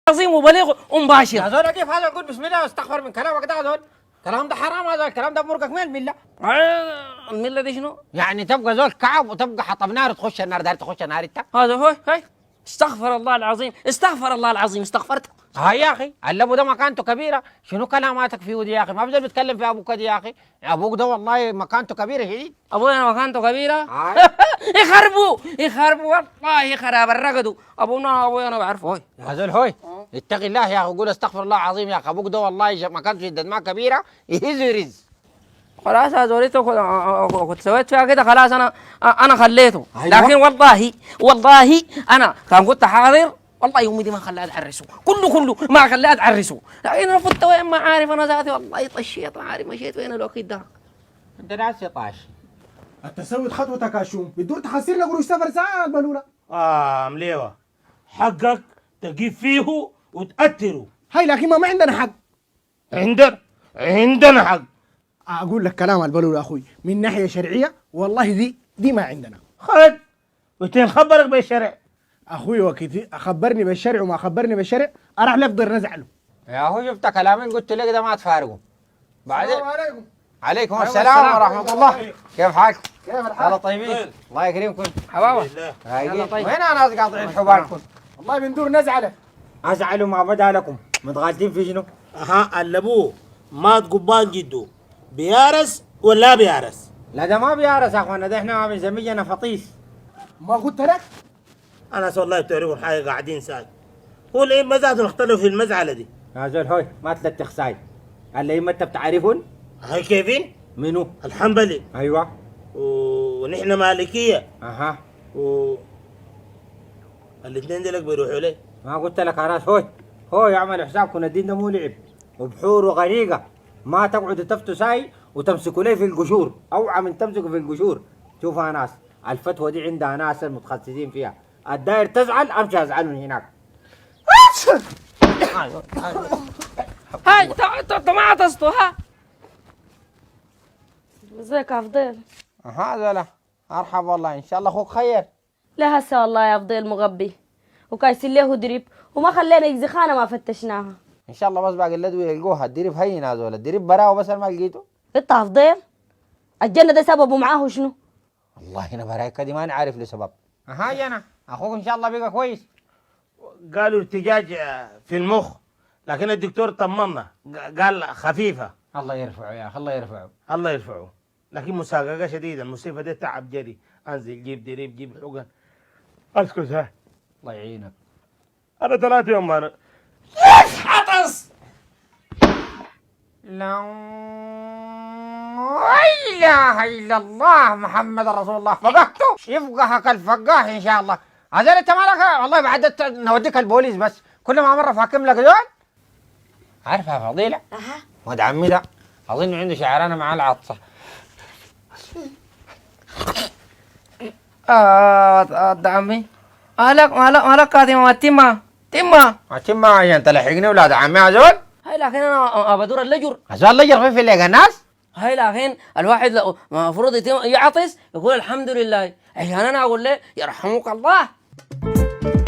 عظيم وبليغ ومباشر. هذول كيف هذا يقول بسم الله واستغفر من كلامك ده؟ هذول الكلام ده حرام، هذا الكلام ده مرقك من المله. المله دي شنو؟ يعني تبقى زول كعب وتبقى حطب نار تخش النار، داير تخش النار انت؟ هذا هاي استغفر الله العظيم، استغفر الله العظيم، استغفرت. هاي يا اخي اللبو ده مكانته كبيره، شنو كلاماتك فيه دي يا اخي؟ ما بزول بيتكلم في ابوك دي يا اخي، ابوك ده والله مكانته كبيره شديد. ابونا مكانته كبيره. يخربوا والله خراب الرقدوا. ابونا انا بعرفه. هاي يا زول هوي اتق الله يا اخي، قول استغفر الله العظيم يا اخي، ابوك ده والله مكانته جدا ما كبيره يهز ويرز. خلاص هذوليته كنت سويت فيها كده، خلاص انا خليته. أيوة. لكن والله انا كان كنت حاضر، والله يومي دي ما خليها تعرسه، كله ما خليها تعرسه. لكن انا فت وين ما عارف انا ذاتي، والله طشيت ما عارف مشيت وين الوقت ده. انت ناس 16 انت سويت خطوتك يا شوم، بتدور تخسرنا قروش سفر ساعات بلوله. مليوه حقك تجيب فيه وتأثره. هاي لكن ما عندنا حق. عندنا حق. اقول لك كلام البلوله اخوي، من ناحيه شرعيه والله دي ما عندنا. خد وتنخبرك بالشرع. اخوي وكثير اخبرني بالشرع وما خبرني بالشرع اراح لافضل نزعله. يا هو شفت كلامين قلت لك ده ما تفارقوا بعدين. السلام عليكم. عليكم السلام ورحمه الله. كيف حالكم؟ كيف الحال؟ هلا طيبين، الله يكرمكم حبابه. رايقين. طيب. وين ناس قاطعين حبالكم؟ والله بندور نزعله. ازعلوا ما بدا لكم، متغالطين في شنو؟ اللبو ما تقبان جدو بيارس ولا بيارس؟ لا ده ما بيعرس يا اخوانا، ده احنا بنسمينا فطيس. ما قلت لك؟ انا والله تعرفوا الحاجه قاعدين ساي، هو ليه مزاج نختلف في المزعله دي؟ يا زول هوي ما تلتخ ساي، اللي ما انت بتعرفون هاي كيفين؟ منو؟ الحنبلي ايوه ونحن مالكيه اها. الاثنين ديلك بيروحوا ليه؟ ما قلت لك يا ناس هوي اعملوا حسابكم، الدين ده مو لعب، وبحور وغريقه، ما تقعدوا تفتوا ساي وتمسكوا ليه في القشور، اوعى من تمسكوا في القشور. شوفوا يا ناس الفتوى دي عندها ناس المتخصصين فيها، الداير تزعل امشي ازعل من هناك. هاي انت ما عطستوا. ها ازيك يا فضيل؟ اها زولا مرحبا والله، ان شاء الله اخوك خير. لا هسه والله يا فضيل مغبي وكايسين له دريب وما خلينا يجزي خانه ما فتشناها. ان شاء الله بس باقي الادويه يلقوها، الدريب هين يا زولا، الدريب براو بس ما لقيته. انت يا فضيل الجنه ده سببه معاه شنو؟ والله انا برايك دي ما نعرف لسبب. اها انا اخوك ان شاء الله بقى كويس. قالوا ارتجاج في المخ، لكن الدكتور طمنا قال خفيفه. الله يرفعه يا اخي، الله يرفعه. الله يرفعه، لكن مساققه شديده، المصيبه دي تعب جري، انزل جيب دريب جيب حقن. اسكت ها، الله يعينك. انا 3 يوم انا عطس. لا اله الا الله محمد رسول الله. فقهته يفقهك الفقاه ان شاء الله. هذا انت مالك والله، بعد نوديك البوليس بس كل ما مره فاكم لك دول. عارفها فضيله؟ اها ولد عمي ده اظن عنده شعرانه مع العطسه. ولد عمي مالك كاتمه تمه عشان تلحقني ولاد عمي هذول. هاي لكن انا بدور اللجر. هذول اللي في اللي الناس. هاي لكن الواحد المفروض يعطس يقول الحمد لله، عشان انا اقول له يرحمك الله.